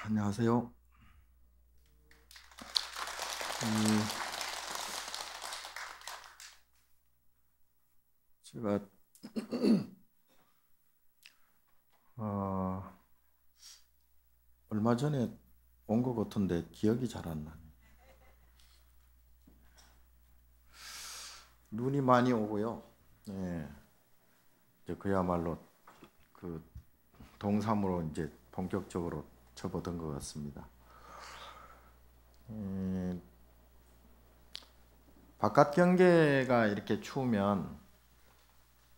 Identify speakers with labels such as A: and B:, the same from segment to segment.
A: 안녕하세요. 음, 제가 어, 얼마 전에 온 것 같은데 기억이 잘 안 나네. 눈이 많이 오고요. 예, 이제 그야말로 그 동삼으로 이제 본격적으로 접어든 것 같습니다. 예, 바깥 경계가 이렇게 추우면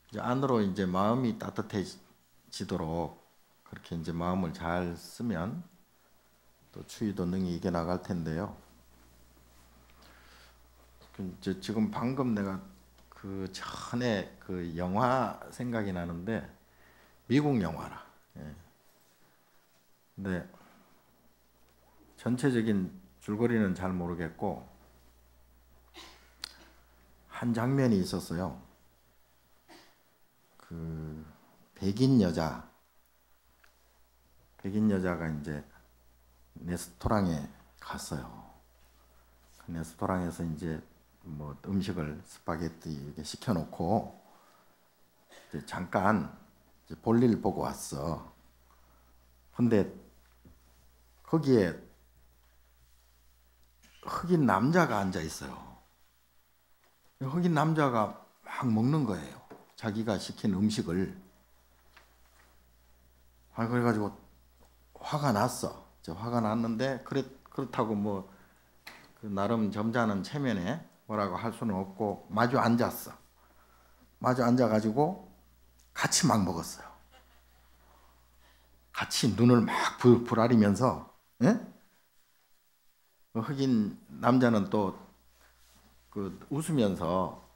A: 이제 안으로 이제 마음이 따뜻해지도록 그렇게 이제 마음을 잘 쓰면 또 추위도 능히 이겨나갈 텐데요. 이제 지금 방금 내가 그 전에 그 영화 생각이 나는데 미국 영화라. 예. 근데 전체적인 줄거리는 잘 모르겠고 한 장면이 있었어요. 그 백인 여자, 백인 여자가 이제 레스토랑에 갔어요. 그 레스토랑에서 이제 뭐 음식을 스파게티 이렇게 시켜놓고 이제 잠깐 이제 볼일 보고 왔어. 근데 거기에 흑인 남자가 앉아 있어요. 흑인 남자가 막 먹는 거예요. 자기가 시킨 음식을. 그래가지고 화가 났어. 화가 났는데 그렇다고 뭐 그 나름 점잖은 체면에 뭐라고 할 수는 없고 마주 앉았어. 마주 앉아가지고 같이 막 먹었어요. 같이 눈을 막 부라리면서, 예? 그 흑인 남자는 또 그 웃으면서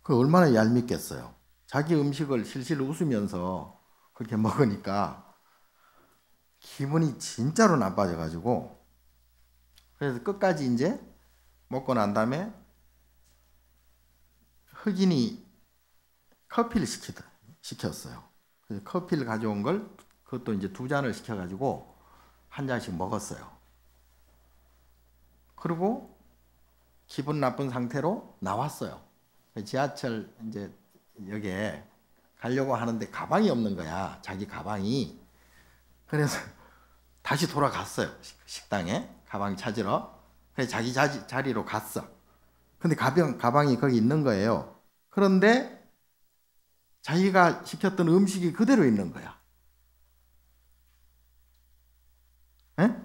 A: 그 얼마나 얄밉겠어요. 자기 음식을 실실 웃으면서 그렇게 먹으니까 기분이 진짜로 나빠져가지고 그래서 끝까지 이제 먹고 난 다음에 흑인이 커피를 시켰어요. 그래서 커피를 가져온 걸 그것도 이제 두 잔을 시켜가지고 한 잔씩 먹었어요. 그리고 기분 나쁜 상태로 나왔어요. 지하철 이제 역에 가려고 하는데 가방이 없는 거야. 자기 가방이. 그래서 다시 돌아갔어요. 식당에 가방 찾으러. 그래서 자기 자리로 갔어. 근데 가방이 거기 있는 거예요. 그런데 자기가 시켰던 음식이 그대로 있는 거야. 에?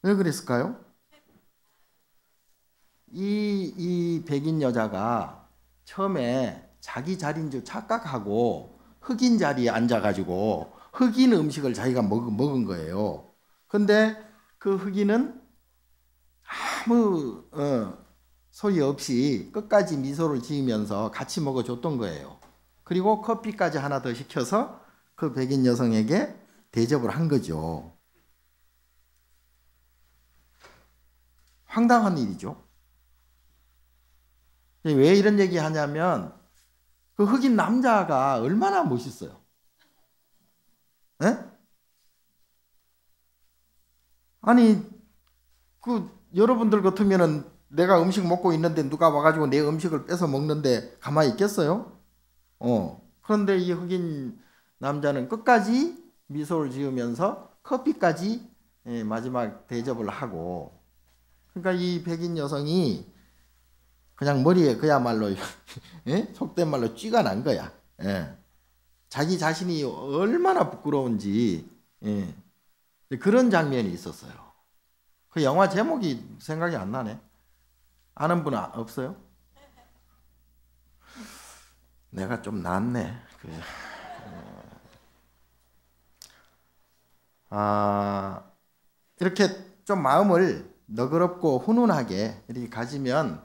A: 왜 그랬을까요? 이 백인 여자가 처음에 자기 자리인 줄 착각하고 흑인 자리에 앉아가지고 흑인 음식을 자기가 먹은 거예요. 근데 그 흑인은 아무 소리 없이 끝까지 미소를 지으면서 같이 먹어줬던 거예요. 그리고 커피까지 하나 더 시켜서 그 백인 여성에게 대접을 한 거죠. 황당한 일이죠. 왜 이런 얘기 하냐면 그 흑인 남자가 얼마나 멋있어요. 에? 아니 그 여러분들 같으면은 내가 음식 먹고 있는데 누가 와가지고 내 음식을 뺏어 먹는데 가만히 있겠어요? 그런데 이 흑인 남자는 끝까지 미소를 지으면서 커피까지 마지막 대접을 하고 그러니까 이 백인 여성이 그냥 머리에 그야말로 예? 속된 말로 쥐가 난 거야. 예. 자기 자신이 얼마나 부끄러운지 예. 그런 장면이 있었어요. 그 영화 제목이 생각이 안 나네. 아는 분 없어요? 내가 좀 낫네. 아, 이렇게 좀 마음을 너그럽고 훈훈하게 이렇게 가지면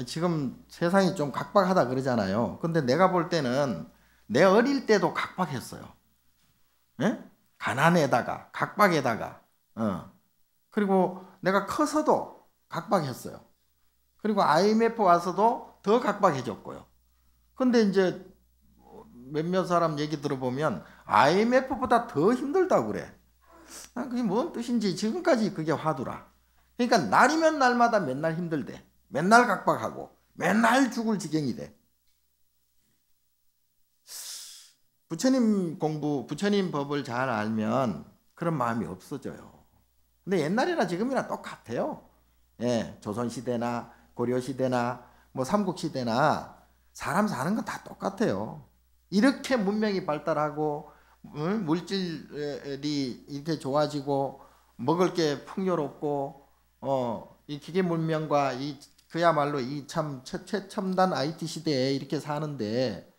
A: 지금 세상이 좀 각박하다 그러잖아요. 근데 내가 볼 때는 내 어릴 때도 각박했어요. 예? 가난에다가 각박에다가 그리고 내가 커서도 각박했어요. 그리고 IMF 와서도 더 각박해졌고요. 근데 이제 몇몇 사람 얘기 들어보면 IMF보다 더 힘들다고 그래. 그게 뭔 뜻인지 지금까지 그게 화두라. 그러니까 날이면 날마다 맨날 힘들대. 맨날 각박하고 맨날 죽을 지경이 돼. 부처님 공부, 부처님 법을 잘 알면 그런 마음이 없어져요. 근데 옛날이나 지금이나 똑같아요. 예, 조선시대나 고려시대나 뭐 삼국시대나 사람 사는 건 다 똑같아요. 이렇게 문명이 발달하고 물질이 이렇게 좋아지고 먹을 게 풍요롭고 이 기계 문명과 이 그야말로 이 참 최첨단 IT 시대에 이렇게 사는데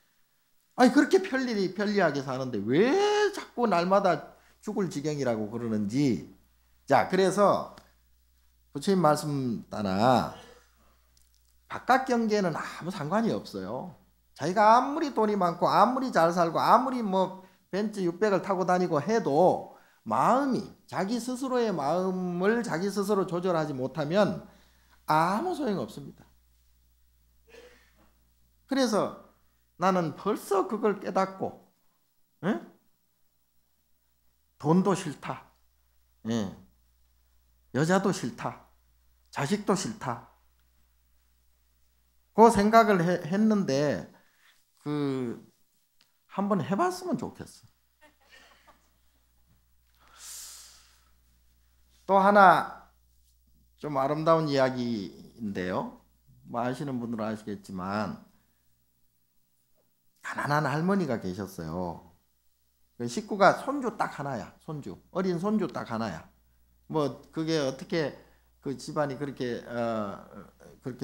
A: 아니 그렇게 편리하게 사는데 왜 자꾸 날마다 죽을 지경이라고 그러는지. 자, 그래서 부처님 말씀 따라 바깥 경계는 아무 상관이 없어요. 자기가 아무리 돈이 많고 아무리 잘 살고 아무리 뭐 벤츠 600을 타고 다니고 해도 마음이 자기 스스로의 마음을 자기 스스로 조절하지 못하면 아무 소용 없습니다. 그래서 나는 벌써 그걸 깨닫고 돈도 싫다. 여자도 싫다. 자식도 싫다. 그 생각을 했는데 한번 해봤으면 좋겠어. 또 하나 좀 아름다운 이야기인데요. 뭐 아시는 분들은 아시겠지만 가난한 할머니가 계셨어요. 그 식구가 손주 딱 하나야. 어린 손주 딱 하나야. 뭐 그게 어떻게 그 집안이 그렇게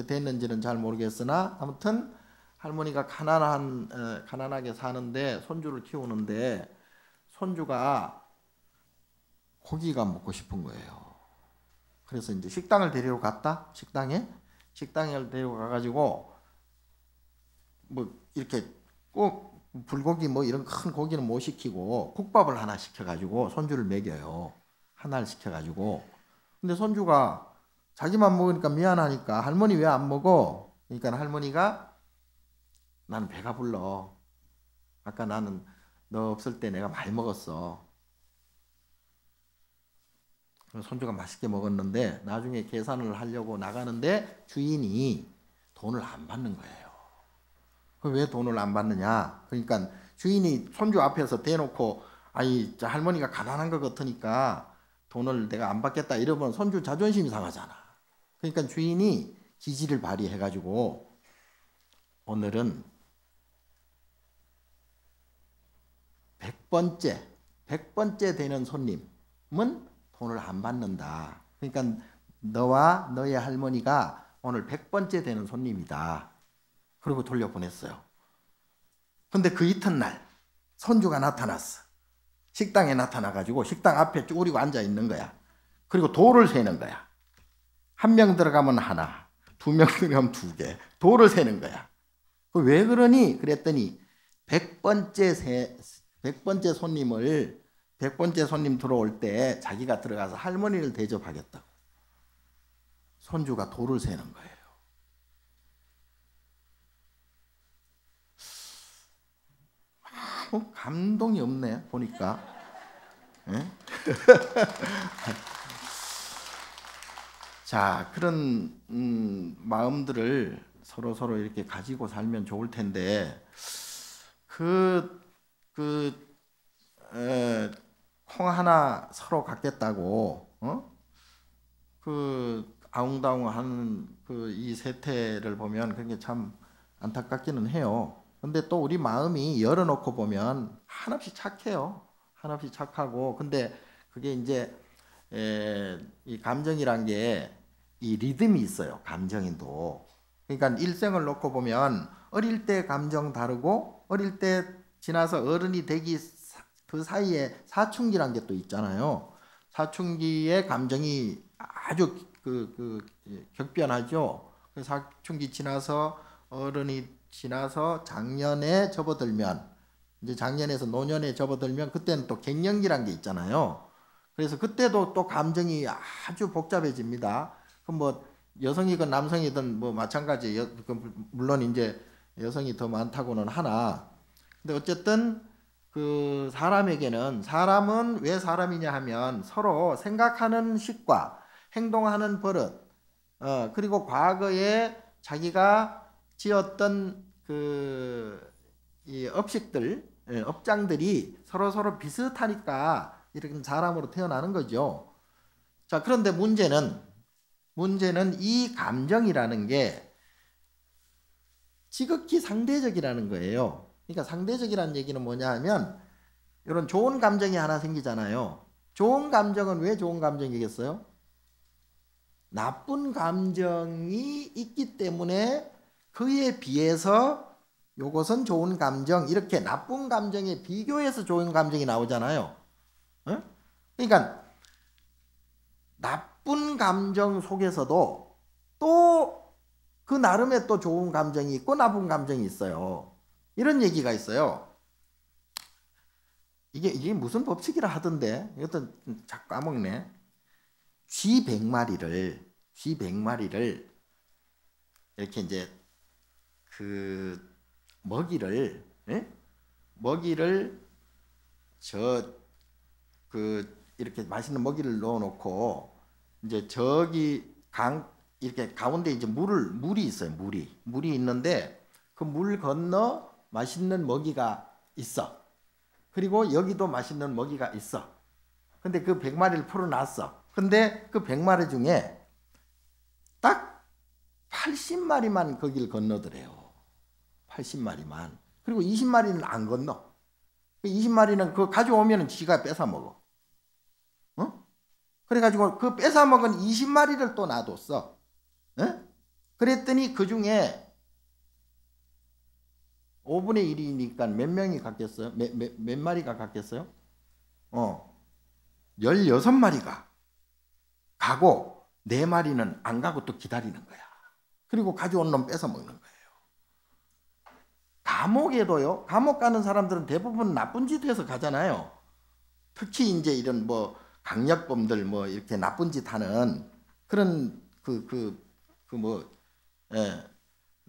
A: 됐는지는 잘 모르겠으나 아무튼 할머니가 가난하게 사는데 손주를 키우는데 손주가 고기가 먹고 싶은 거예요. 그래서 이제 식당을 데리러 갔다. 식당을 데리러 가가지고 뭐 이렇게 꼭 불고기 뭐 이런 큰 고기는 못 시키고 국밥을 하나 시켜가지고 손주를 먹여요. 하나를 시켜가지고. 근데 손주가 자기만 먹으니까 미안하니까 할머니 왜 안 먹어? 그러니까 할머니가 나는 배가 불러. 아까 나는 너 없을 때 내가 많이 먹었어. 손주가 맛있게 먹었는데 나중에 계산을 하려고 나가는데 주인이 돈을 안 받는 거예요. 왜 돈을 안 받느냐? 그러니까 주인이 손주 앞에서 대놓고 아니 할머니가 가난한 것 같으니까 돈을 내가 안 받겠다 이러면 손주 자존심이 상하잖아. 그러니까 주인이 기지를 발휘해가지고 오늘은 100번째 되는 손님은 돈을 안 받는다. 그러니까 너와 너의 할머니가 오늘 100번째 되는 손님이다. 그리고 돌려보냈어요. 근데 그 이튿날 손주가 나타났어. 식당에 나타나가지고 식당 앞에 쭈그리고 앉아 있는 거야. 그리고 돌을 세는 거야. 한 명 들어가면 하나, 2명 들어가면 2개. 돌을 세는 거야. 왜 그러니? 그랬더니 100번째 손님 들어올 때 자기가 들어가서 할머니를 대접하겠다고. 손주가 돌을 세는 거예요. 감동이 없네 보니까. 자, 그런 마음들을 서로 이렇게 가지고 살면 좋을 텐데 콩 하나 서로 갖겠다고 아웅다웅하는 이 세태를 보면 그게 참 안타깝기는 해요. 근데 또 우리 마음이 열어놓고 보면 한없이 착해요. 한없이 착하고. 근데 그게 이제 이 감정이란 게 이 리듬이 있어요. 감정인도. 그러니까 일생을 놓고 보면 어릴 때 감정 다르고 어릴 때 지나서 어른이 되기 그 사이에 사춘기란 게 또 있잖아요. 사춘기의 감정이 아주 격변하죠. 사춘기 지나서 어른이 지나서 장년에 접어들면 이제 장년에서 노년에 접어들면 그때는 또 갱년기란 게 있잖아요. 그래서 그때도 또 감정이 아주 복잡해집니다. 그럼 뭐 여성이건 남성이든 뭐 마찬가지. 물론 이제 여성이 더 많다고는 하나 근데 어쨌든 그 사람은 왜 사람이냐 하면 서로 생각하는 식과 행동하는 버릇, 그리고 과거에 자기가 지었던 이 업장들이 서로 비슷하니까 이렇게 사람으로 태어나는 거죠. 자, 그런데 문제는 이 감정이라는 게 지극히 상대적이라는 거예요. 그러니까 상대적이라는 얘기는 뭐냐 하면 이런 좋은 감정이 하나 생기잖아요. 좋은 감정은 왜 좋은 감정이겠어요? 나쁜 감정이 있기 때문에 그에 비해서 요것은 좋은 감정, 이렇게 나쁜 감정에 비교해서 좋은 감정이 나오잖아요. 그러니까 나쁜 감정 속에서도 또 그 나름의 또 좋은 감정이 있고 나쁜 감정이 있어요. 이런 얘기가 있어요. 이게 무슨 법칙이라 하던데 이것도 자꾸 까먹네. 쥐 100마리를 이렇게 이제 먹이를 이렇게 맛있는 먹이를 넣어놓고 이제 이렇게 가운데 이제 물이 있어요. 물이 있는데 그 물 건너 맛있는 먹이가 있어. 그리고 여기도 맛있는 먹이가 있어. 근데 그 100마리를 풀어놨어. 근데 그 100마리 중에 딱 80마리만 거길 건너더래요. 80마리만. 그리고 20마리는 안 건너. 20마리는 그거 가져오면 지가 뺏어 먹어. 그래가지고 그 뺏어 먹은 20마리를 또 놔뒀어. 그랬더니 그 중에 5분의 1이니까 몇 명이 갔겠어요? 몇 마리가 갔겠어요? 16마리가 가고 4마리는 안 가고 또 기다리는 거야. 그리고 가져온 놈 뺏어 먹는 거예요. 감옥에도요. 감옥 가는 사람들은 대부분 나쁜 짓 해서 가잖아요. 특히 이제 이런 뭐 강력범들 뭐 이렇게 나쁜 짓 하는 그런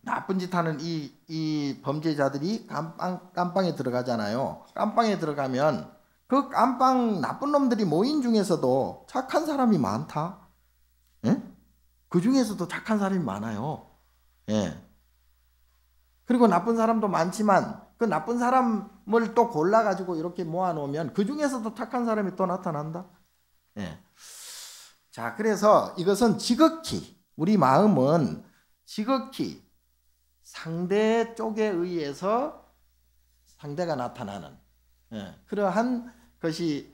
A: 나쁜 짓 하는 이 범죄자들이 깜빵에 들어가잖아요. 깜빵에 들어가면 그 깜빵 나쁜 놈들이 모인 중에서도 착한 사람이 많다. 예? 그 중에서도 착한 사람이 많아요. 예. 그리고 나쁜 사람도 많지만 그 나쁜 사람을 또 골라가지고 이렇게 모아놓으면 그 중에서도 착한 사람이 또 나타난다. 예. 자, 그래서 이것은 우리 마음은 지극히 상대 쪽에 의해서 상대가 나타나는 그러한 것이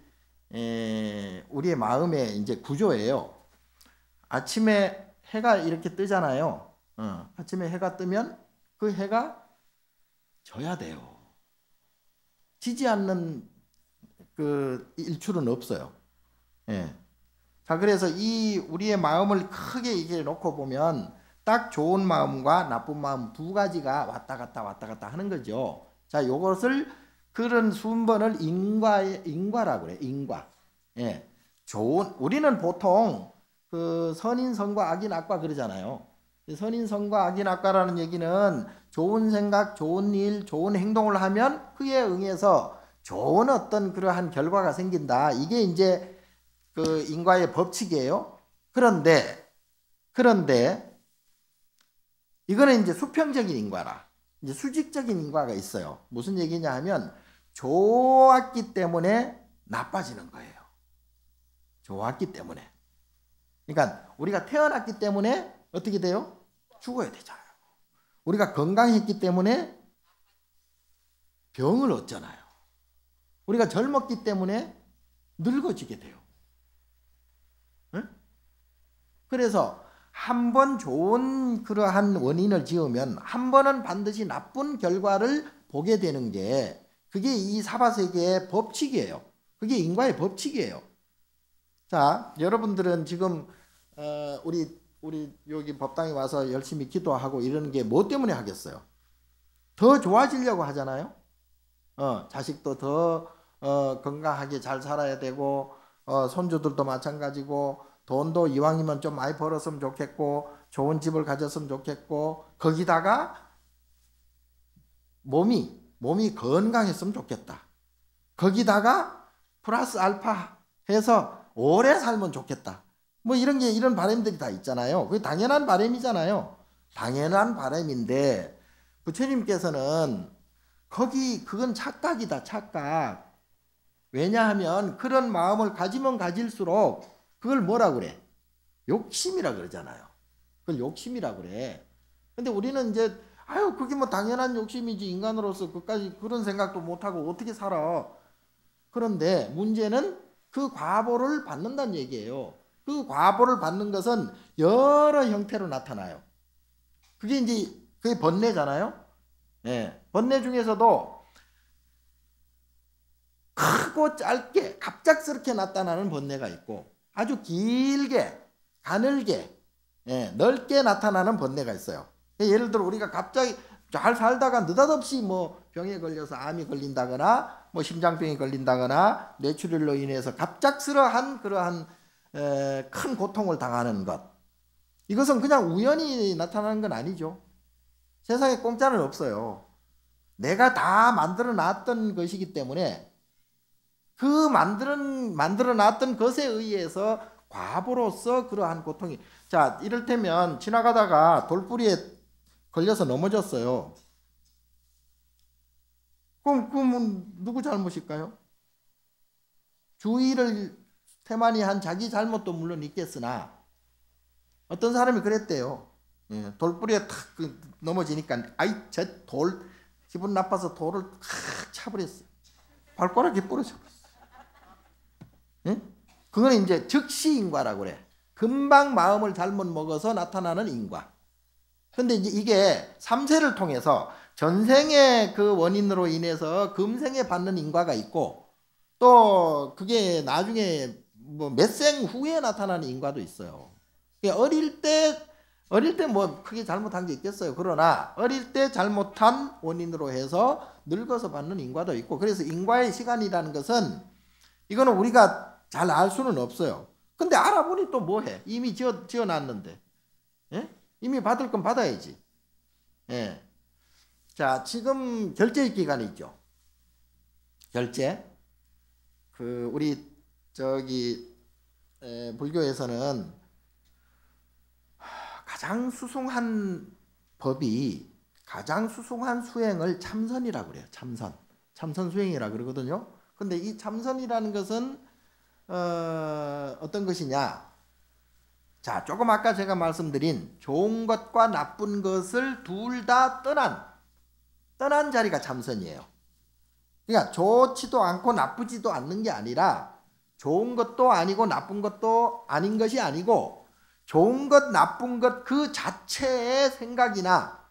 A: 우리의 마음의 이제 구조예요. 아침에 해가 이렇게 뜨잖아요. 아침에 해가 뜨면 그 해가 져야 돼요. 지지 않는 그 일출은 없어요. 예. 자, 그래서 이 우리의 마음을 크게 이게 놓고 보면 딱 좋은 마음과 나쁜 마음 두 가지가 왔다 갔다 하는 거죠. 자, 요것을 그런 순번을 인과라고 그래요. 인과. 예. 우리는 보통 그 선인선과 악인악과 그러잖아요. 선인선과 악인악과라는 얘기는 좋은 생각, 좋은 일, 좋은 행동을 하면 그에 응해서 좋은 어떤 그러한 결과가 생긴다. 이게 이제 그 인과의 법칙이에요. 그런데 이거는 이제 수평적인 인과라. 이제 수직적인 인과가 있어요. 무슨 얘기냐 하면 좋았기 때문에 나빠지는 거예요. 좋았기 때문에. 그러니까 우리가 태어났기 때문에 어떻게 돼요? 죽어야 되잖아요. 우리가 건강했기 때문에 병을 얻잖아요. 우리가 젊었기 때문에 늙어지게 돼요. 응? 그래서 한 번 좋은 그러한 원인을 지으면 한 번은 반드시 나쁜 결과를 보게 되는 게 그게 이 사바세계의 법칙이에요. 그게 인과의 법칙이에요. 자, 여러분들은 지금 우리 여기 법당에 와서 열심히 기도하고 이러는 게 뭐 때문에 하겠어요? 더 좋아지려고 하잖아요. 자식도 더 건강하게 잘 살아야 되고 손주들도 마찬가지고 돈도 이왕이면 좀 많이 벌었으면 좋겠고 좋은 집을 가졌으면 좋겠고 거기다가 몸이 몸이 건강했으면 좋겠다. 거기다가 플러스 알파 해서 오래 살면 좋겠다. 뭐 이런 바람들이 다 있잖아요. 그게 당연한 바람이잖아요. 당연한 바람인데 부처님께서는 그건 착각이다, 착각. 왜냐하면 그런 마음을 가지면 가질수록 그걸 뭐라 그래? 욕심이라 그러잖아요. 그걸 욕심이라 그래. 근데 우리는 이제 그게 뭐 당연한 욕심이지, 인간으로서 그까지 그런 생각도 못하고 어떻게 살아. 그런데 문제는 그 과보를 받는다는 얘기예요. 그 과보를 받는 것은 여러 형태로 나타나요. 그게 번뇌잖아요. 예. 번뇌 중에서도 크고 짧게 갑작스럽게 나타나는 번뇌가 있고 아주 길게 가늘게 넓게 나타나는 번뇌가 있어요. 예를 들어 우리가 갑자기 잘 살다가 느닷없이 뭐 병에 걸려서 암이 걸린다거나 뭐 심장병이 걸린다거나 뇌출혈로 인해서 갑작스러운 그러한 큰 고통을 당하는 것, 이것은 그냥 우연히 나타나는 건 아니죠. 세상에 공짜는 없어요. 내가 다 만들어 놨던 것이기 때문에 그 만들어 놨던 것에 의해서 과보로서 그러한 고통이, 자, 이를테면 지나가다가 돌뿌리에 걸려서 넘어졌어요. 그럼 누구 잘못일까요? 주의를 태만히 한 자기 잘못도 물론 있겠으나 어떤 사람이 그랬대요. 돌뿌리에 탁 넘어지니까 저 돌 기분 나빠서 돌을 탁 차버렸어. 발가락이 부러져. 그거는 이제 즉시 인과라고 그래. 금방 마음을 잘못 먹어서 나타나는 인과. 근데 이제 이게 삼세를 통해서 전생의 그 원인으로 인해서 금생에 받는 인과가 있고 또 그게 나중에 뭐 몇 생 후에 나타나는 인과도 있어요. 어릴 때 뭐 크게 잘못한 게 있겠어요. 그러나 어릴 때 잘못한 원인으로 해서 늙어서 받는 인과도 있고, 그래서 인과의 시간이라는 것은 이거는 우리가 잘 알 수는 없어요. 근데 알아보니 또 뭐해? 이미 지어놨는데. 이미 받을 건 받아야지. 자, 지금 결제 기간이 있죠. 결제. 우리 불교에서는 가장 수승한 법이, 가장 수승한 수행을 참선이라고 그래요. 참선 수행이라고 그러거든요. 근데 이 참선이라는 것은 어떤 것이냐? 자, 조금 아까 제가 말씀드린 좋은 것과 나쁜 것을 둘 다 떠난 자리가 참선이에요. 그러니까 좋지도 않고 나쁘지도 않는 게 아니라 좋은 것도 아니고 나쁜 것도 아닌 것이 아니고 좋은 것, 나쁜 것 그 자체의 생각이나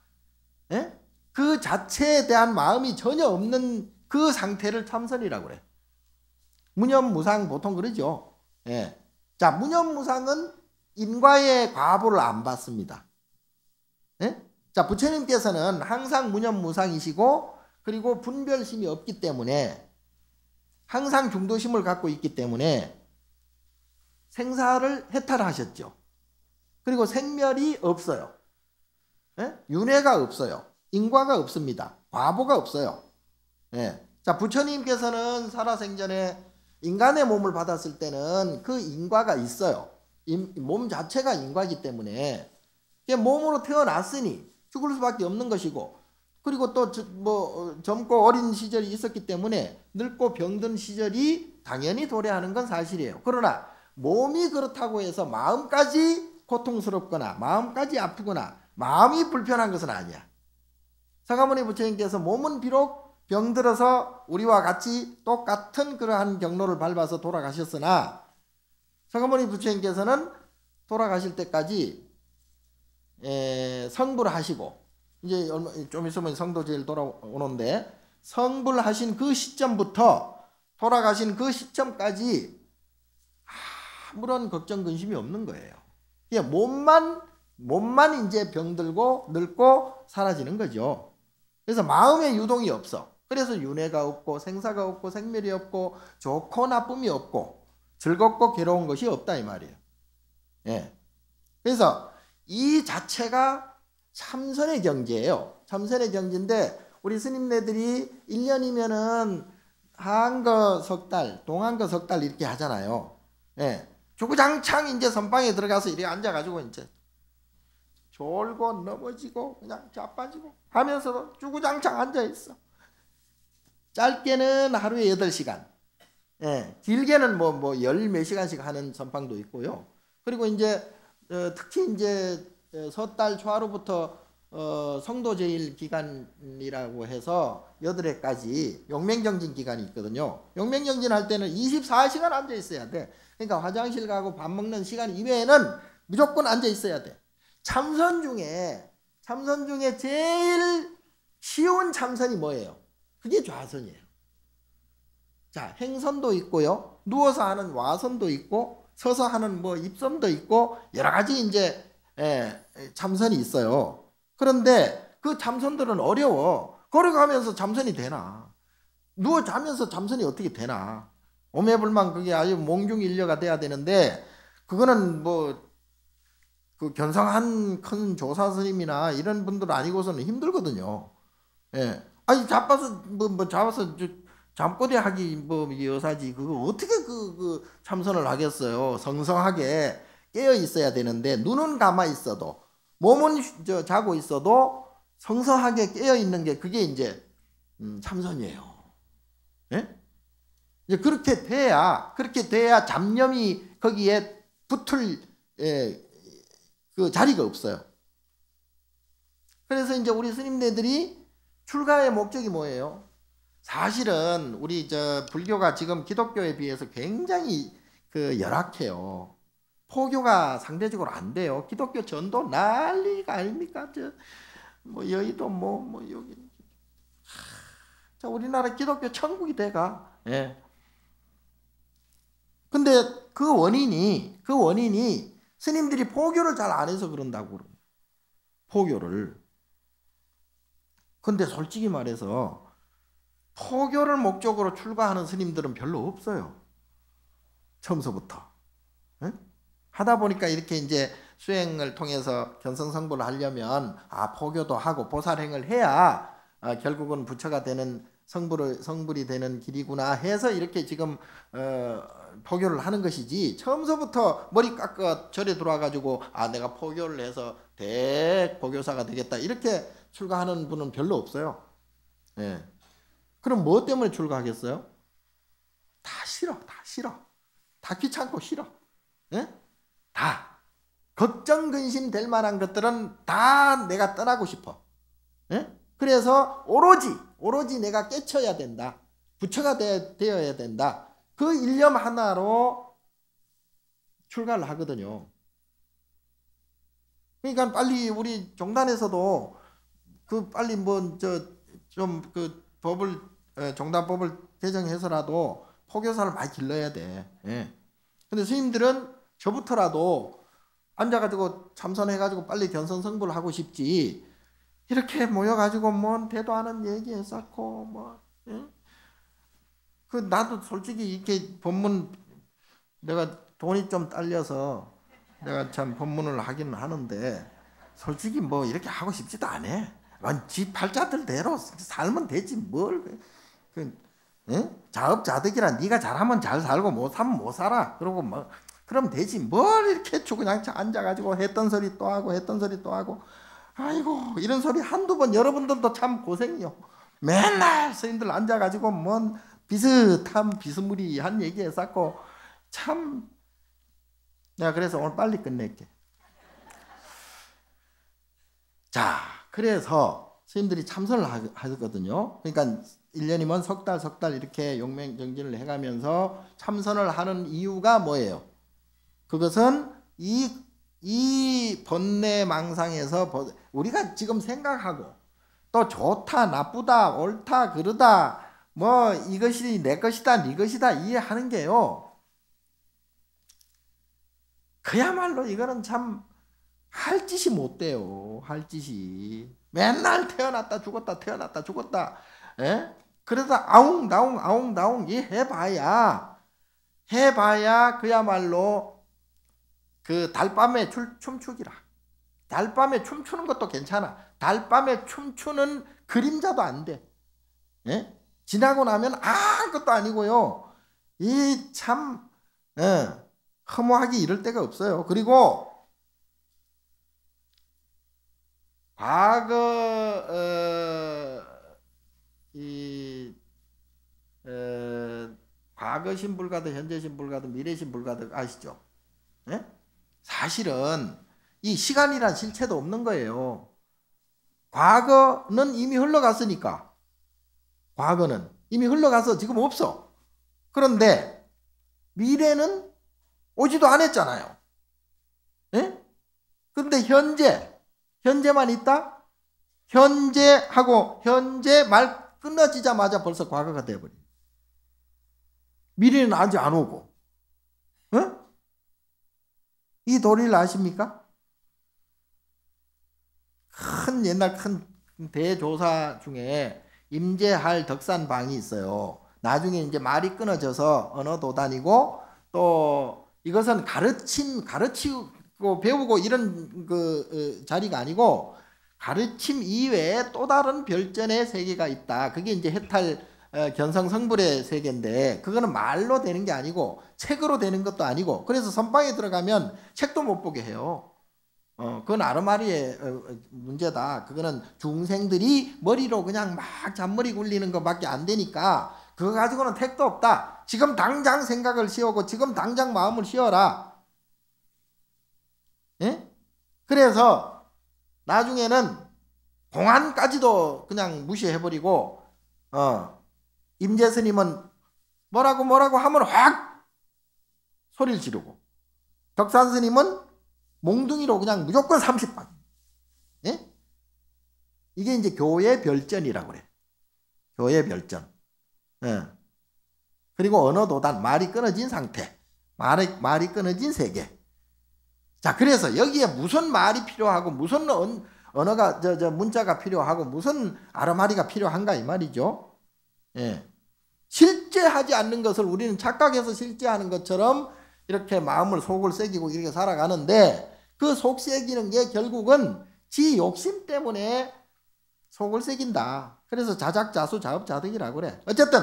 A: 그 자체에 대한 마음이 전혀 없는 그 상태를 참선이라고 그래. 무념무상 보통 그러죠. 자, 무념무상은 인과의 과보를 안 받습니다. 자, 부처님께서는 항상 무념무상이시고 그리고 분별심이 없기 때문에 항상 중도심을 갖고 있기 때문에 생사를 해탈하셨죠. 그리고 생멸이 없어요. 윤회가 없어요. 인과가 없습니다. 과보가 없어요. 자, 부처님께서는 살아생전에 인간의 몸을 받았을 때는 그 인과가 있어요. 몸 자체가 인과이기 때문에 몸으로 태어났으니 죽을 수밖에 없는 것이고, 그리고 또 뭐 젊고 어린 시절이 있었기 때문에 늙고 병든 시절이 당연히 도래하는 건 사실이에요. 그러나 몸이 그렇다고 해서 마음까지 고통스럽거나 마음까지 아프거나 마음이 불편한 것은 아니야. 사가모니 부처님께서 몸은 비록 병들어서 우리와 같이 똑같은 그러한 경로를 밟아서 돌아가셨으나 사가모니 부처님께서는 돌아가실 때까지 성불을 하시고, 이제 좀 있으면 성도제일 돌아오는데, 성불하신 그 시점부터 돌아가신 그 시점까지 아무런 걱정 근심이 없는 거예요. 그냥 몸만 이제 병들고 늙고 사라지는 거죠. 그래서 마음의 유동이 없어. 그래서 윤회가 없고 생사가 없고 생멸이 없고 좋고 나쁨이 없고 즐겁고 괴로운 것이 없다 이 말이에요. 그래서 이 자체가 참선의 경지예요. 참선의 경지인데 우리 스님네들이 1년이면은 한거 석 달, 동한거 석 달 이렇게 하잖아요. 예. 주구장창 이제 선방에 들어가서 이렇게 앉아가지고 이제 졸고 넘어지고 그냥 자빠지고 하면서도 주구장창 앉아있어. 짧게는 하루에 8시간, 예. 길게는 뭐 열 몇 시간씩 하는 선방도 있고요. 그리고 이제 특히 이제 석 달 초하루부터 성도제일 기간이라고 해서 8회까지 용맹정진 기간이 있거든요. 용맹정진 할 때는 24시간 앉아 있어야 돼. 그러니까 화장실 가고 밥 먹는 시간 이외에는 무조건 앉아 있어야 돼. 참선 중에 제일 쉬운 참선이 뭐예요? 그게 좌선이에요. 자, 행선도 있고요. 누워서 하는 와선도 있고, 서서 하는 뭐 입선도 있고, 여러 가지 이제 참선이 있어요. 그런데 그 참선들은 어려워. 걸어가면서 참선이 되나? 누워 자면서 참선이 어떻게 되나? 오매불망 그게 아주 몽중일려가 돼야 되는데, 그거는 뭐 그 견성한 큰 조사 스님이나 이런 분들 아니고서는 힘들거든요. 예. 아니 잡아서 잡아서 잠꼬대 하기 뭐 여사지 그거 어떻게 그 참선을 하겠어요? 성성하게 깨어 있어야 되는데 눈은 감아 있어도 몸은 자고 있어도 성성하게 깨어 있는 게 그게 이제 참선이에요. 예? 이제 그렇게 돼야 잡념이 거기에 붙을 그 자리가 없어요. 그래서 이제 우리 스님네들이 출가의 목적이 뭐예요? 사실은 우리 불교가 지금 기독교에 비해서 굉장히 그 열악해요. 포교가 상대적으로 안 돼요. 기독교 전도 난리가 아닙니까? 뭐 여의도 뭐 여기 자 우리나라 기독교 천국이 돼가. 예. 근데 그 원인이 스님들이 포교를 잘 안 해서 그런다고 그러고 포교를. 근데 솔직히 말해서 포교를 목적으로 출가하는 스님들은 별로 없어요. 처음서부터. 예? 하다 보니까 이렇게 이제 수행을 통해서 견성성불을 하려면 포교도 하고 보살행을 해야 결국은 부처가 되는 성불이 되는 길이구나 해서 이렇게 지금 포교를 하는 것이지 처음서부터 머리 깎아 절에 들어와가지고 내가 포교를 해서 대포교사가 되겠다 이렇게 출가하는 분은 별로 없어요. 예. 그럼 뭐 때문에 출가하겠어요? 다 싫어. 다 귀찮고 싫어. 예? 다 걱정 근심 될 만한 것들은 다 내가 떠나고 싶어. 예? 그래서 오로지 내가 깨쳐야 된다. 부처가 되어야 된다. 그 일념 하나로 출가를 하거든요. 그러니까 빨리 우리 종단에서도 빨리 법을 종단법을 개정해서라도 포교사를 많이 길러야 돼. 예. 근데 스님들은 저부터라도 앉아가지고 참선해가지고 빨리 견성성불을 하고 싶지. 이렇게 모여가지고 뭔 대도하는 얘기했었고 예? 나도 솔직히 이렇게 법문 내가 돈이 좀 딸려서 내가 참 법문을 하기는 하는데 솔직히 이렇게 하고 싶지도 않아. 지 팔자들대로 살면 되지 뭘. 예? 자업자득이라 네가 잘하면 잘 살고 못 살면 못 살아. 그러고 그럼 되지 뭘 이렇게 그냥 앉아가지고 했던 소리 또 하고 아이고 이런 소리 한두 번 여러분들도 참 고생이요. 맨날 스님들 앉아가지고 뭔 비스무리한 얘기 했었고 참 내가 그래서 오늘 빨리 끝낼게. 자 그래서 스님들이 참선을 하거든요. 그러니까 1년이면 석 달 이렇게 용맹정진을 해가면서 참선을 하는 이유가 뭐예요? 그것은 이 번뇌망상에서 우리가 지금 생각하고 또 좋다 나쁘다 옳다 그르다 이것이 내 것이다 네 것이다 이해하는 게요 그야말로 이거는 참 할 짓이 못 돼요. 할 짓이 맨날 태어났다 죽었다 예? 그러다 아웅다웅 이 해봐야 그야말로 그 달밤에 춤추기라. 달밤에 춤추는 것도 괜찮아. 달밤에 춤추는 그림자도 안 돼. 예? 지나고 나면 아무것도 아니고요. 이 참 허무하기 이를 데가 없어요. 그리고 과거 과거 신불가도 현재 신불가도 미래 신불가도 아시죠? 예? 사실은 이 시간이란 실체도 없는 거예요. 과거는 이미 흘러갔으니까. 과거는 이미 흘러가서 지금 없어. 그런데 미래는 오지도 않았잖아요. 예? 근데 현재만 있다? 현재하고 현재 말 끝나지자마자 벌써 과거가 돼버려. 미래는 아직 안 오고. 어? 이 도리를 아십니까? 옛날 큰 대조사 중에 임재할 덕산방이 있어요. 나중에 이제 말이 끊어져서 언어도 다니고 또 이것은 가르치고 배우고 이런 자리가 아니고 가르침 이외에 또 다른 별전의 세계가 있다. 그게 이제 해탈 견성성불의 세계인데 그거는 말로 되는 게 아니고 책으로 되는 것도 아니고 그래서 선방에 들어가면 책도 못 보게 해요. 그건 아르마리의 문제다. 그거는 중생들이 머리로 그냥 막 잔머리 굴리는 것밖에 안 되니까 그거 가지고는 택도 없다. 지금 당장 생각을 씌우고 지금 당장 마음을 씌워라. 예? 그래서 나중에는 공안까지도 그냥 무시해버리고 임재스님은 뭐라고 하면 확 소리를 지르고 덕산스님은 몽둥이로 그냥 무조건 30방. 예? 이게 이제 교회 별전이라고 그래. 교회 별전. 예. 그리고 언어도단, 말이 끊어진 상태. 말이 끊어진 세계. 자, 그래서 여기에 무슨 말이 필요하고 무슨 언어가 문자가 필요하고 무슨 아르마리가 필요한가 이 말이죠. 예. 실제하지 않는 것을 우리는 착각해서 실제하는 것처럼 이렇게 마음을 속을 새기고 이렇게 살아가는데 그 속 새기는 게 결국은 지 욕심 때문에 속을 새긴다. 그래서 자작자수 자업자득이라고 그래. 어쨌든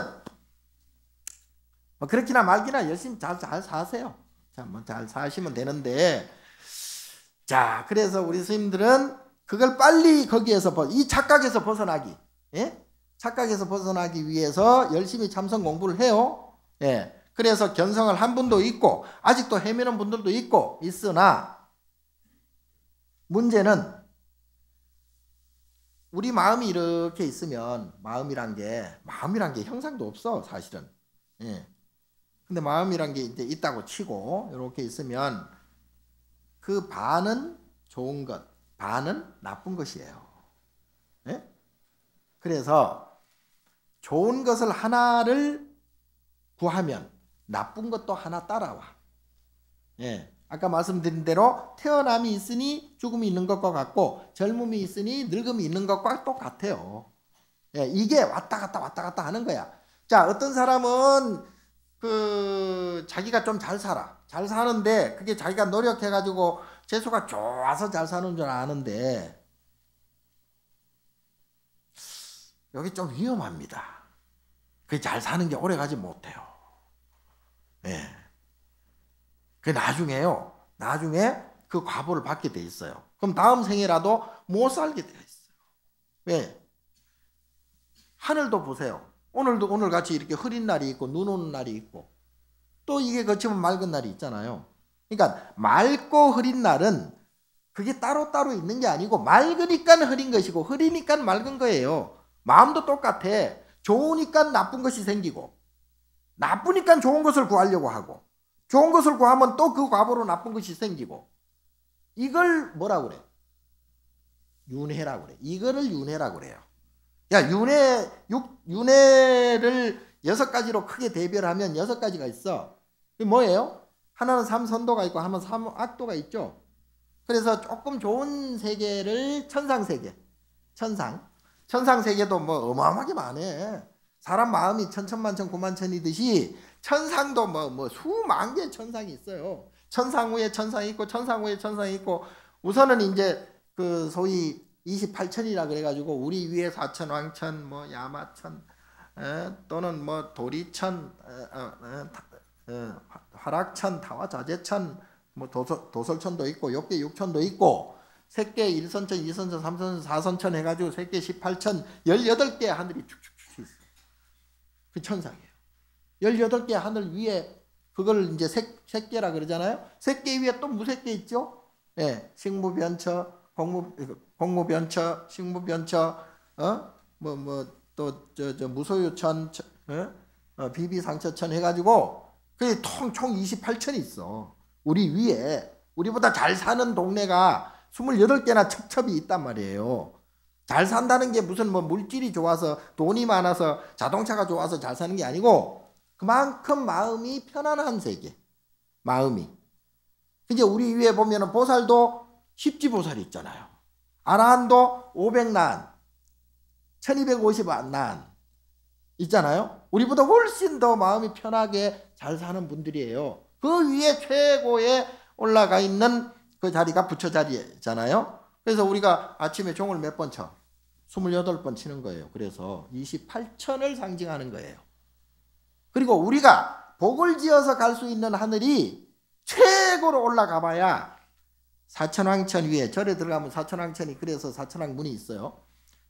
A: 그렇기나 말기나 열심히 잘 사세요. 자, 뭐 잘 사시면 되는데 자, 그래서 우리 스님들은 그걸 빨리 거기에서 이 착각에서 벗어나기, 예? 착각에서 벗어나기 위해서 열심히 참선 공부를 해요. 예. 그래서 견성을 한 분도 있고 아직도 헤매는 분들도 있고 있으나 문제는 우리 마음이 이렇게 있으면 마음이란 게 형상도 없어 사실은. 예. 근데 마음이란 게 이제 있다고 치고 이렇게 있으면 그 반은 좋은 것, 반은 나쁜 것이에요. 예? 그래서 좋은 것을 하나를 구하면 나쁜 것도 하나 따라와. 예. 아까 말씀드린 대로 태어남이 있으니 죽음이 있는 것과 같고 젊음이 있으니 늙음이 있는 것과 똑같아요. 예. 이게 왔다 갔다 하는 거야. 자, 어떤 사람은 자기가 좀 잘 살아. 잘 사는데 그게 자기가 노력해가지고 재수가 좋아서 잘 사는 줄 아는데 여기 좀 위험합니다. 그 잘 사는 게 오래 가지 못해요. 예. 그 나중에 그 과보를 받게 돼 있어요. 그럼 다음 생이라도 못 살게 돼 있어요. 왜? 하늘도 보세요. 오늘 같이 이렇게 흐린 날이 있고 눈 오는 날이 있고 또 이게 거치면 맑은 날이 있잖아요. 그러니까 맑고 흐린 날은 그게 따로따로 있는 게 아니고 맑으니까 흐린 것이고 흐리니까 맑은 거예요. 마음도 똑같아. 좋으니까 나쁜 것이 생기고 나쁘니까 좋은 것을 구하려고 하고 좋은 것을 구하면 또 그 과보로 나쁜 것이 생기고 이걸 뭐라고 그래? 윤회라고 그래. 이거를 윤회라고 그래요. 야, 윤회를 6가지로 크게 대별하면 6가지가 있어. 그게 뭐예요? 하나는 삼선도가 있고 하나는 삼악도가 있죠. 그래서 조금 좋은 세계를 천상세계, 천상세계도 뭐 어마어마하게 많아. 사람 마음이 천천만천 구만천이듯이 천상도 뭐 수만 개의 천상이 있어요. 천상 후에 천상이 있고 천상 후에 천상이 있고 우선은 이제 그 소위 28천이라 그래가지고 우리 위에 사천왕천, 뭐 야마천, 또는 뭐 도리천, 화락천, 타화자재천, 뭐 도솔천도 있고 욕계 6천도 있고 색계 1선천, 2선천, 3선천, 4선천 해가지고 색계 18천 18개 하늘이 축축축 있어. 그 천상이에요. 18개 하늘 위에 그걸 이제 색계라 그러잖아요. 색계 위에 또 무색계 있죠. 예, 식무변처, 공무변처, 식무변처, 또 무소유천, 비비상처천 해가지고 그게 총 28천이 있어. 우리 위에 우리보다 잘 사는 동네가 28개나 첩첩이 있단 말이에요. 잘 산다는 게 무슨 뭐 물질이 좋아서 돈이 많아서 자동차가 좋아서 잘 사는 게 아니고 그만큼 마음이 편안한 세계. 마음이. 이제 우리 위에 보면은 보살도 십지보살이 있잖아요. 아라한도 500난, 1250난 있잖아요. 우리보다 훨씬 더 마음이 편하게 잘 사는 분들이에요. 그 위에 최고에 올라가 있는 그 자리가 부처 자리잖아요. 그래서 우리가 아침에 종을 몇 번 쳐? 28번 치는 거예요. 그래서 28천을 상징하는 거예요. 그리고 우리가 복을 지어서 갈 수 있는 하늘이 최고로 올라가 봐야 사천왕천 위에 절에 들어가면 사천왕천이 그래서 사천왕문이 있어요.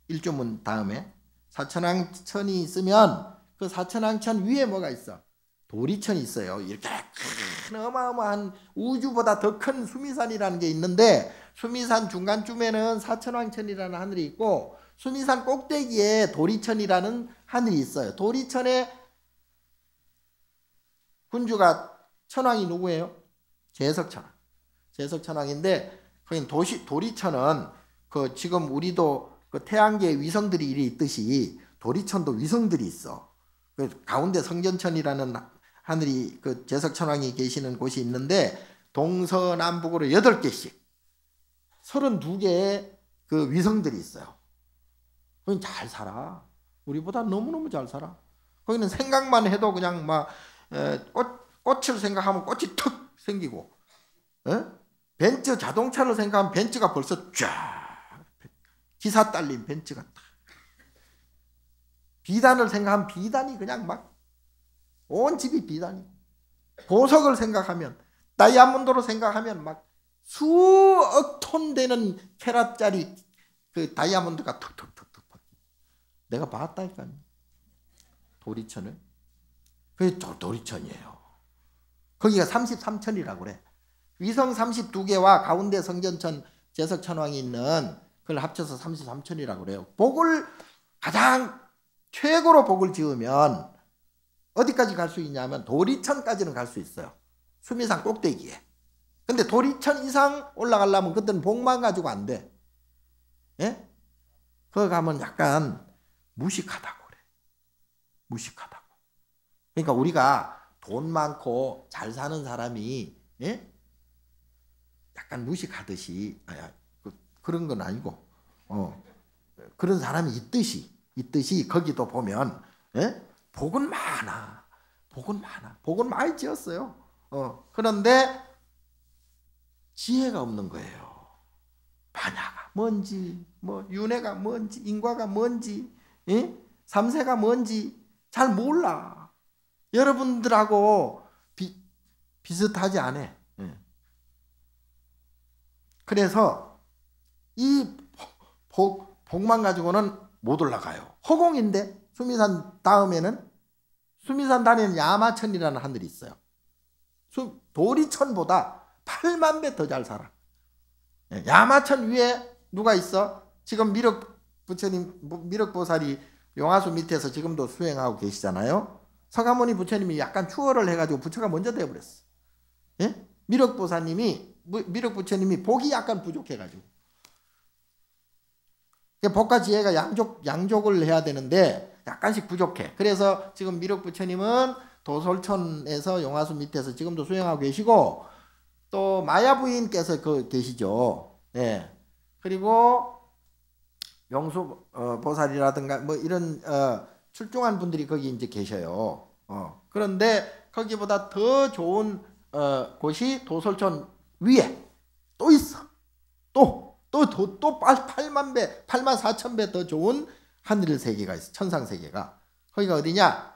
A: 일조문 다음에 사천왕천이 있으면 그 사천왕천 위에 뭐가 있어? 도리천이 있어요. 이렇게 큰 어마어마한 우주보다 더 큰 수미산이라는 게 있는데 수미산 중간쯤에는 사천왕천이라는 하늘이 있고 수미산 꼭대기에 도리천이라는 하늘이 있어요. 도리천의 군주가 천왕이 누구예요? 제석천왕. 제석천왕인데 거긴 도리천은 그 지금 우리도 그 태양계에 위성들이 이리 있듯이 도리천도 위성들이 있어. 그 가운데 성전천이라는 하늘이 그 제석천왕이 계시는 곳이 있는데 동서남북으로 8개씩 32개의 그 위성들이 있어요. 거긴 잘 살아. 우리보다 너무너무 잘 살아. 거기는 생각만 해도 그냥 막 꽃을 생각하면 꽃이 턱 생기고 벤츠 자동차를 생각하면 벤츠가 벌써 쫙 기사 딸린 벤츠가 딱 비단을 생각하면 비단이 그냥 막 온 집이 비단이 보석을 생각하면 다이아몬드로 생각하면 막 수억 톤 되는 캐럿짜리 그 다이아몬드가 턱턱턱턱 내가 봤다니까요. 도리천을. 그게 도리천이에요. 거기가 33천이라고 그래. 위성 32개와 가운데 성전천 제석천왕이 있는 그걸 합쳐서 33천이라고 그래요. 복을 가장 최고로 복을 지으면 어디까지 갈 수 있냐면 도리천까지는 갈 수 있어요. 수미산 꼭대기에. 근데 도리천 이상 올라가려면 그때는 복만 가지고 안 돼. 예? 거기 가면 약간 무식하다고 그래. 무식하다고. 그러니까 우리가 돈 많고 잘 사는 사람이 약간 무식하듯이 그런 건 아니고 그런 사람이 있듯이 거기도 보면 복은 많아. 복은 많아. 복은 많이 지었어요. 그런데 지혜가 없는 거예요. 반야가 뭔지, 뭐 윤회가 뭔지, 인과가 뭔지, 삼세가 뭔지 잘 몰라. 여러분들하고 비슷하지 않아. 그래서 이 복만 가지고는 못 올라가요. 허공인데 수미산 다음에는 수미산 다음에는 야마천이라는 하늘이 있어요. 도리천보다 8만 배 더 잘 살아. 야마천 위에 누가 있어? 지금 미륵보살이 용화수 밑에서 지금도 수행하고 계시잖아요. 서가모니 부처님이 약간 추월을 해가지고 부처가 먼저 되어버렸어. 미륵부처님이 복이 약간 부족해가지고 복과 지혜가 양족을 해야 되는데 약간씩 부족해. 그래서 지금 미륵부처님은 도솔천에서 용화수 밑에서 지금도 수행하고 계시고 또 마야부인께서 계시죠. 그리고 용수 보살이라든가 뭐 이런 출중한 분들이 거기 이제 계셔요. 그런데 거기보다 더 좋은 곳이 도솔천 위에 또 있어. 또 또 8만 배, 8만 4천 배 더 좋은 하늘 세계가 있어. 천상 세계가. 거기가 어디냐?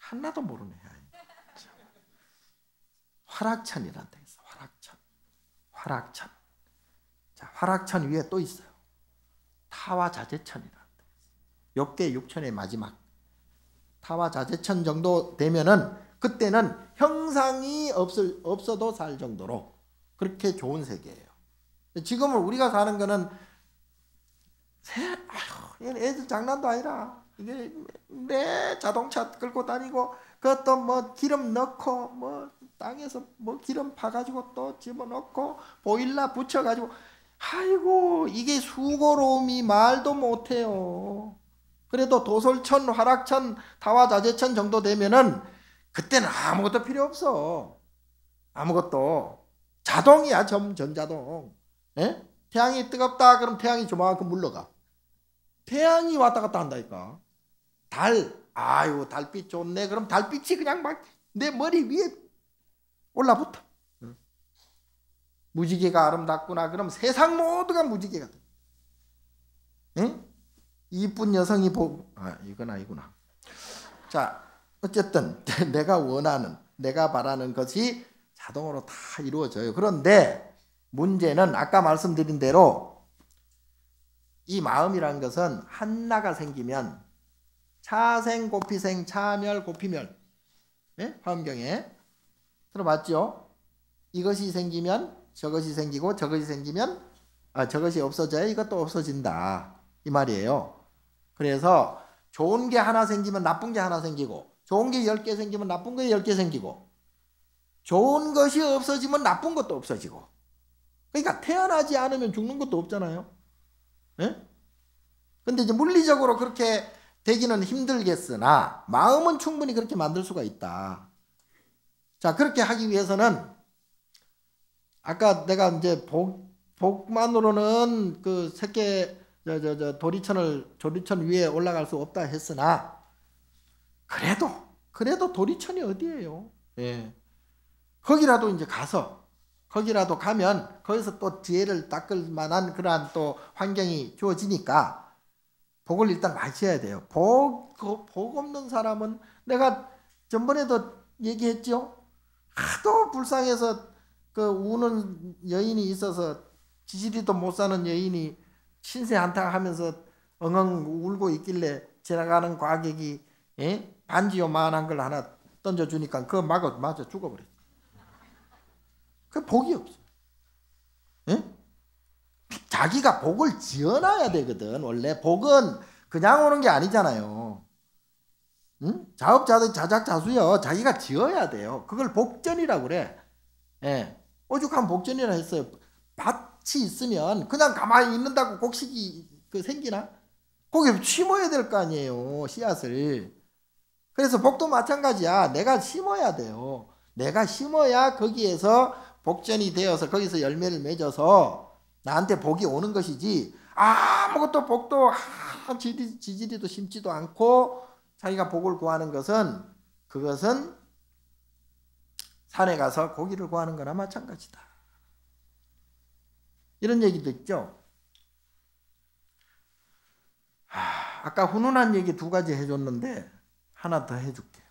A: 하나도 모르네. 화락천이라는 데 있어. 화락천. 자, 화락천 위에 또 있어요. 타와자재천이라는 데 있어. 6대 6천의 마지막. 타와자재천 정도 되면은 그때는 형상이 없어도 살 정도로 그렇게 좋은 세계예요. 지금은 우리가 사는 거는 애들 장난도 아니라 이게 내 자동차 끌고 다니고 그것도 뭐 기름 넣고 뭐 땅에서 뭐 기름 파가지고 또 집어넣고 보일러 붙여가지고 아이고 이게 수고로움이 말도 못해요. 그래도 도솔천, 화락천, 타와자재천 정도 되면은 그때는 아무것도 필요 없어. 아무것도. 자동이야, 전자동. 예? 태양이 뜨겁다 그럼 태양이 조만큼 물러가. 태양이 왔다 갔다 한다니까. 아유 달빛 좋네. 그럼 달빛이 그냥 막 내 머리 위에 올라붙어. 무지개가 아름답구나. 그럼 세상 모두가 무지개가 돼. 응? 이쁜 여성이 이건 아니구나. 자, 어쨌든 내가 원하는, 내가 바라는 것이 자동으로 다 이루어져요. 그런데 문제는 아까 말씀드린 대로 이 마음이란 것은 한나가 생기면 차생, 고피생, 차멸, 고피멸. 예? 화엄경에 들어봤죠? 이것이 생기면 저것이 생기고 저것이 생기면 저것이 없어져야 이것도 없어진다. 이 말이에요. 그래서 좋은 게 하나 생기면 나쁜 게 하나 생기고 좋은 게 10개 생기면 나쁜 게 10개 생기고 좋은 것이 없어지면 나쁜 것도 없어지고 그러니까 태어나지 않으면 죽는 것도 없잖아요. 예? 근데 이제 물리적으로 그렇게 되기는 힘들겠으나 마음은 충분히 그렇게 만들 수가 있다. 자, 그렇게 하기 위해서는 아까 내가 이제 복만으로는 그 새끼 도리천 위에 올라갈 수 없다 했으나 그래도 도리천이 어디예요? 예. 거기라도 이제 거기라도 가면 거기서 또 지혜를 닦을 만한 그러한 또 환경이 주어지니까 복을 일단 마셔야 돼요. 복 없는 사람은 내가 전번에도 얘기했죠. 하도 불쌍해서 그 우는 여인이 있어서 지지리도 못 사는 여인이 신세 한탄하면서 엉엉 울고 있길래 지나가는 과객이 반지요만한 걸 하나 던져주니까 그거 맞아 죽어버렸어. 그 복이 없어. 자기가 복을 지어놔야 되거든. 원래 복은 그냥 오는 게 아니잖아요. 자업자득자작자수요. 자기가 지어야 돼요. 그걸 복전이라고 그래. 오죽한 복전이라 했어요. 밭이 있으면 그냥 가만히 있는다고 곡식이 생기나? 거기 심어야 될 거 아니에요. 씨앗을. 그래서 복도 마찬가지야. 내가 심어야 돼요. 내가 심어야 거기에서 복전이 되어서 거기서 열매를 맺어서 나한테 복이 오는 것이지 아무것도 복도 지지리도 심지도 않고 자기가 복을 구하는 것은 그것은 산에 가서 고기를 구하는 거나 마찬가지다. 이런 얘기도 있죠. 아까 훈훈한 얘기 2가지 해줬는데 하나 더 해줄게요.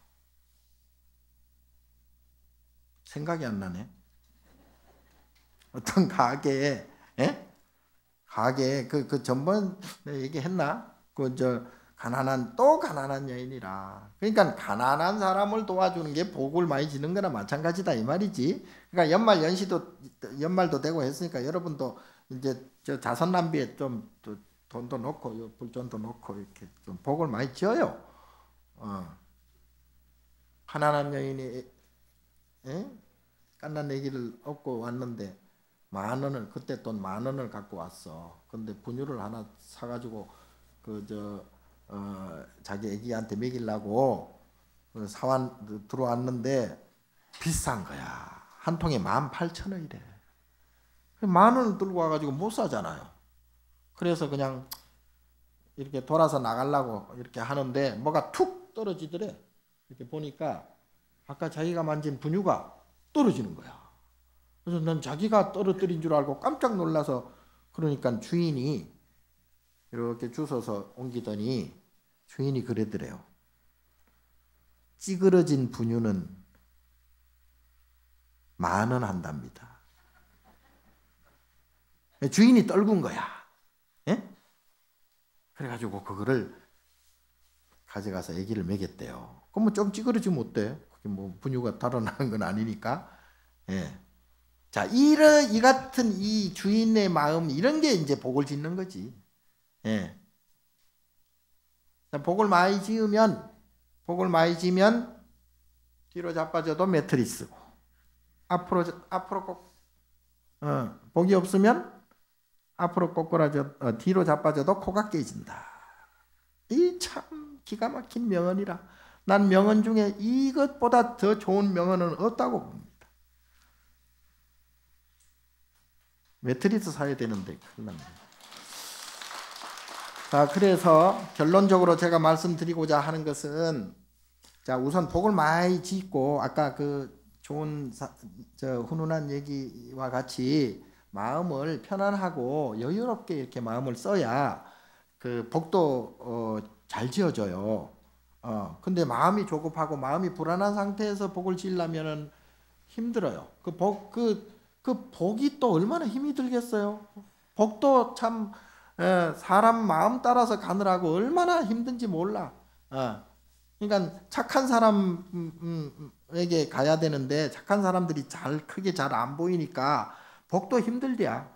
A: 생각이 안 나네. 어떤 가게에 그 전번 내가 얘기했나? 가난한 여인이라. 그러니까 가난한 사람을 도와주는 게 복을 많이 지는 거나 마찬가지다 이 말이지. 그러니까 연말도 되고 했으니까 여러분도 이제 저 자선 낭비에 좀 돈도 넣고 불전도 넣고 이렇게 좀 복을 많이 지어요. 가난한 여인이 깐난 애기를 얻고 왔는데 그때 돈 10,000원을 갖고 왔어. 근데 분유를 하나 사가지고 자기 애기한테 먹이려고 들어왔는데 비싼 거야. 한 통에 18,000원이래. 10,000원을 들고 와가지고 못 사잖아요. 그래서 그냥 이렇게 돌아서 나가려고 이렇게 하는데 뭐가 툭 떨어지더래. 이렇게 보니까 아까 자기가 만진 분유가 떨어지는 거야. 그래서 난 자기가 떨어뜨린 줄 알고 깜짝 놀라서 그러니까 주인이 이렇게 주워서 옮기더니 주인이 그러더래요. 찌그러진 분유는 10,000원 한답니다. 주인이 떨군 거야. 예? 그래가지고 그거를 가져가서 아기를 먹였대요. 그럼 뭐 좀 찌그러지면 어때? 그게 뭐 분유가 달아나는 건 아니니까. 예. 자, 이 같은 이 주인의 마음, 이런 게 이제 복을 짓는 거지. 예. 복을 많이 지으면 뒤로 자빠져도 매트리스고, 앞으로 꼭, 복이 없으면 앞으로 꼬꾸라져, 뒤로 자빠져도 코가 깨진다. 이 참 기가 막힌 명언이라. 난 명언 중에 이것보다 더 좋은 명언은 없다고 봅니다. 매트리스 사야 되는데 큰일 납니다. 자, 그래서 결론적으로 제가 말씀드리고자 하는 것은, 자, 우선 복을 많이 짓고 아까 그 좋은 훈훈한 얘기와 같이 마음을 편안하고 여유롭게 이렇게 마음을 써야 그 복도 잘 지어져요. 근데 마음이 조급하고 마음이 불안한 상태에서 복을 지으려면은 힘들어요. 그 복이 또 얼마나 힘이 들겠어요. 복도 참 사람 마음 따라서 가느라고 얼마나 힘든지 몰라. 그러니까 착한 사람에게 가야 되는데 착한 사람들이 크게 잘 안 보이니까 복도 힘들대야.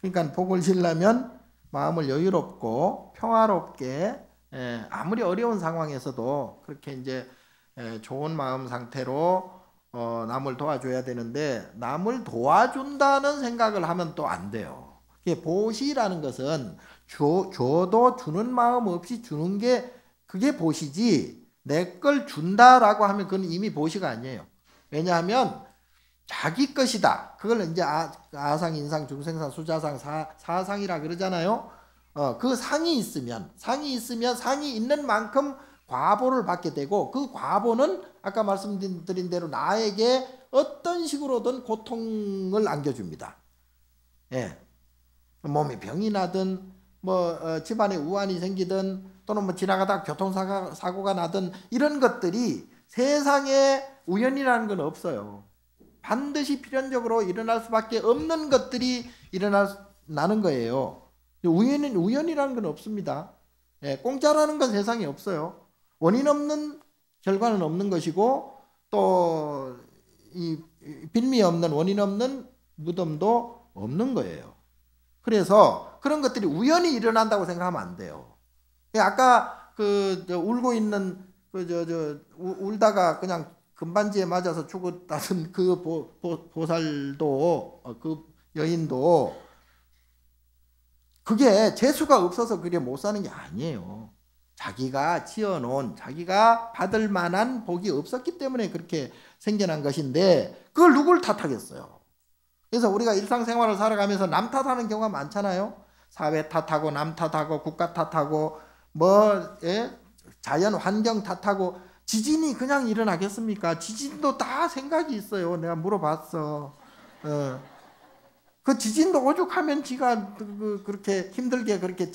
A: 그러니까 복을 지으려면 마음을 여유롭고 평화롭게, 아무리 어려운 상황에서도 그렇게 이제 좋은 마음 상태로 남을 도와줘야 되는데, 남을 도와준다는 생각을 하면 또 안 돼요. 보시라는 것은 줘도 주는 마음 없이 주는 게 그게 보시지, 내 걸 준다라고 하면 그건 이미 보시가 아니에요. 왜냐하면 자기 것이다. 그걸 이제 아상, 인상, 중생상, 수자상, 사상이라 그러잖아요. 그 상이 있으면 상이 있는 만큼 과보를 받게 되고, 그 과보는 아까 말씀드린 대로 나에게 어떤 식으로든 고통을 안겨줍니다. 예. 몸에 병이 나든 집안에 우환이 생기든 또는 지나가다 교통사고가 나든 이런 것들이 세상에 우연이라는 건 없어요. 반드시 필연적으로 일어날 수밖에 없는 것들이 나는 거예요. 우연이라는 건 없습니다. 예, 공짜라는 건 세상에 없어요. 원인 없는 결과는 없는 것이고, 또 이 빌미 없는, 원인 없는 무덤도 없는 거예요. 그래서 그런 것들이 우연히 일어난다고 생각하면 안 돼요. 아까 울고 있는 울다가 그냥 금반지에 맞아서 죽었다는 그 보살도, 그 여인도 그게 재수가 없어서 그게 못 사는 게 아니에요. 자기가 지어놓은, 자기가 받을 만한 복이 없었기 때문에 그렇게 생겨난 것인데, 그걸 누굴 탓하겠어요. 그래서 우리가 일상생활을 살아가면서 남 탓하는 경우가 많잖아요. 사회 탓하고 남 탓하고 국가 탓하고 자연 환경 탓하고. 지진이 그냥 일어나겠습니까? 지진도 다 생각이 있어요. 내가 물어봤어. 그 지진도 오죽하면 지가 그렇게 힘들게 그렇게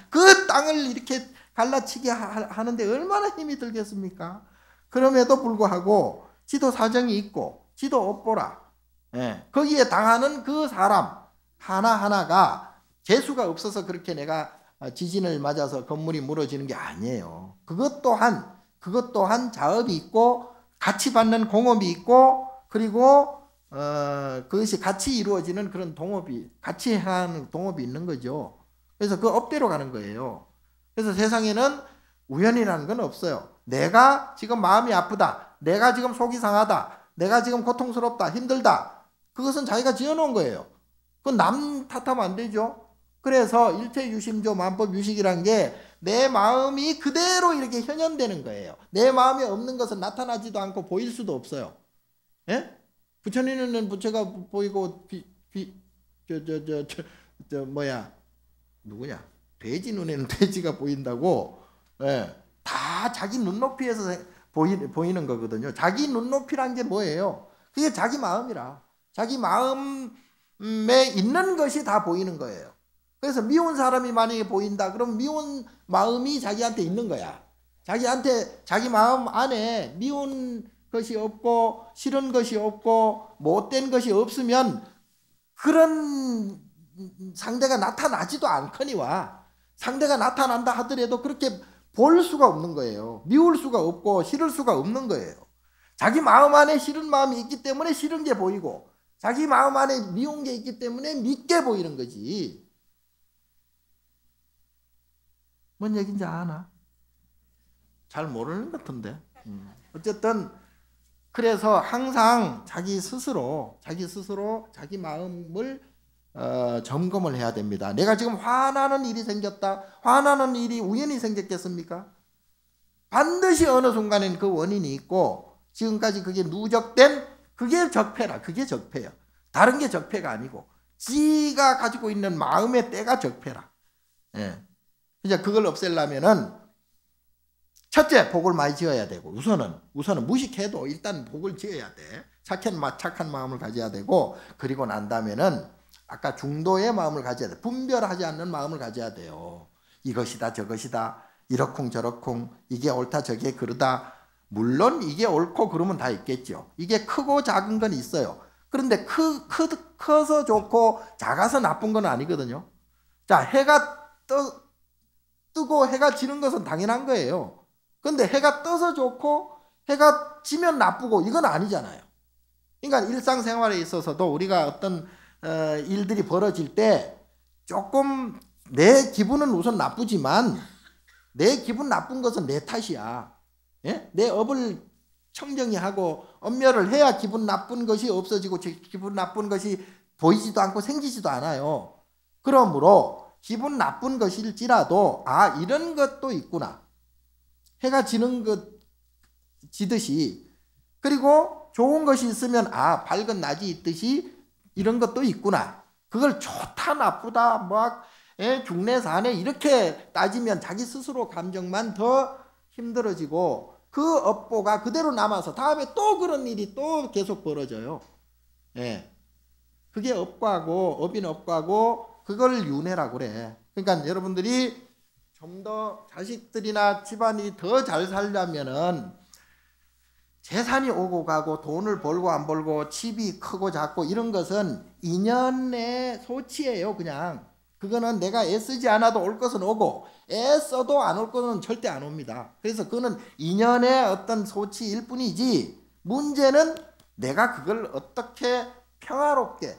A: 그 땅을 이렇게 갈라치게 하는데 얼마나 힘이 들겠습니까? 그럼에도 불구하고 지도 사정이 있고 지도 업보라. 거기에 당하는 그 사람 하나하나가 재수가 없어서 그렇게 내가 지진을 맞아서 건물이 무너지는 게 아니에요. 그것 또한 자업이 있고 같이 받는 공업이 있고, 그리고 그것이 같이 이루어지는 그런 같이 하는 동업이 있는 거죠. 그래서 그 업대로 가는 거예요. 그래서 세상에는 우연이라는 건 없어요. 내가 지금 마음이 아프다, 내가 지금 속이 상하다, 내가 지금 고통스럽다, 힘들다, 그것은 자기가 지어놓은 거예요. 그건 남 탓하면 안 되죠. 그래서 일체유심조 만법유식이란 게 내 마음이 그대로 이렇게 현현되는 거예요. 내 마음에 없는 것은 나타나지도 않고 보일 수도 없어요. 예? 부처님 눈에는 부처가 보이고 누구냐? 돼지 눈에는 돼지가 보인다고. 예. 다 자기 눈높이에서 보이는 거거든요. 자기 눈높이란 게 뭐예요? 그게 자기 마음이라. 자기 마음에 있는 것이 다 보이는 거예요. 그래서 미운 사람이 만약에 보인다. 그럼 미운 마음이 자기한테 있는 거야. 자기 마음 안에 미운 것이 없고 싫은 것이 없고 못된 것이 없으면 그런 상대가 나타나지도 않거니와 상대가 나타난다 하더라도 그렇게 볼 수가 없는 거예요. 미울 수가 없고 싫을 수가 없는 거예요. 자기 마음 안에 싫은 마음이 있기 때문에 싫은 게 보이고 자기 마음 안에 미운 게 있기 때문에 밉게 보이는 거지. 뭔 얘기인지 아나? 잘 모르는 것 같은데. 어쨌든 그래서 항상 자기 스스로 자기 마음을 점검을 해야 됩니다. 내가 지금 화나는 일이 생겼다. 화나는 일이 우연히 생겼겠습니까? 반드시 어느 순간에는 그 원인이 있고 지금까지 그게 누적된 그게 적폐라. 그게 적폐야. 다른 게 적폐가 아니고 지가 가지고 있는 마음의 때가 적폐라. 예. 이제 그걸 없애려면은 첫째 복을 많이 지어야 되고 우선은 무식해도 일단 복을 지어야 돼. 착한 마음을 가져야 되고 그리고 난 다음에는 아까 중도의 마음을 가져야 돼. 분별하지 않는 마음을 가져야 돼요. 이것이다 저것이다 이러쿵 저러쿵 이게 옳다 저게 그르다. 물론 이게 옳고 그러면 다 있겠죠. 이게 크고 작은 건 있어요. 그런데 커서 좋고 작아서 나쁜 건 아니거든요. 자, 해가 뜨고 해가 지는 것은 당연한 거예요. 근데 해가 떠서 좋고 해가 지면 나쁘고 이건 아니잖아요. 그러니까 일상생활에 있어서도 우리가 어떤 일들이 벌어질 때 조금 내 기분은 우선 나쁘지만 내 기분 나쁜 것은 내 탓이야. 예? 내 업을 청정히 하고 엄멸을 해야 기분 나쁜 것이 없어지고 기분 나쁜 것이 보이지도 않고 생기지도 않아요. 그러므로 기분 나쁜 것일지라도 이런 것도 있구나. 해가 지는 것 지듯이 그리고 좋은 것이 있으면 밝은 낮이 있듯이 이런 것도 있구나. 그걸 좋다 나쁘다 막 중내산에 이렇게 따지면 자기 스스로 감정만 더 힘들어지고 그 업보가 그대로 남아서 다음에 또 그런 일이 또 계속 벌어져요. 예. 그게 업인 업과고 그걸 윤회라고 그래. 그러니까 여러분들이 좀 더 자식들이나 집안이 더 잘 살려면은 재산이 오고 가고 돈을 벌고 안 벌고 집이 크고 작고 이런 것은 인연의 소치예요. 그냥 그거는 내가 애쓰지 않아도 올 것은 오고 애써도 안 올 것은 절대 안 옵니다. 그래서 그거는 인연의 어떤 소치일 뿐이지 문제는 내가 그걸 어떻게 평화롭게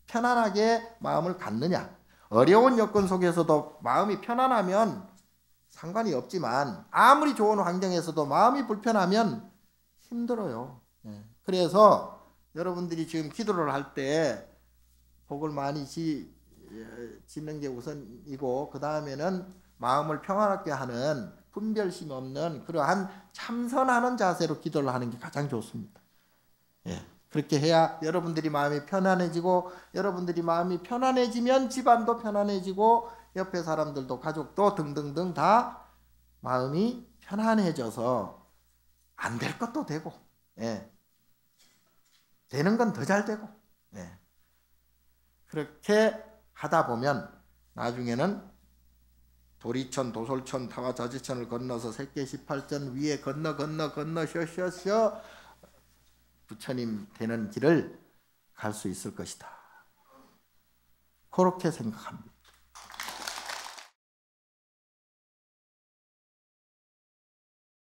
A: 편안하게 마음을 갖느냐. 어려운 여건 속에서도 마음이 편안하면 상관이 없지만 아무리 좋은 환경에서도 마음이 불편하면 힘들어요. 그래서 여러분들이 지금 기도를 할 때 복을 많이 짓는 게 우선이고 그 다음에는 마음을 평안하게 하는 분별심 없는 그러한 참선하는 자세로 기도를 하는 게 가장 좋습니다. 그렇게 해야 여러분들이 마음이 편안해지고 여러분들이 마음이 편안해지면 집안도 편안해지고 옆에 사람들도 가족도 등등등 다 마음이 편안해져서 안 될 것도 되고 되는 건 더 잘 되고 그렇게 하다 보면 나중에는 도리천 도솔천 타와자지천을 건너서 새끼 18전 위에 건너 쉬어 부처님 되는 길을 갈 수 있을 것이다. 그렇게 생각합니다.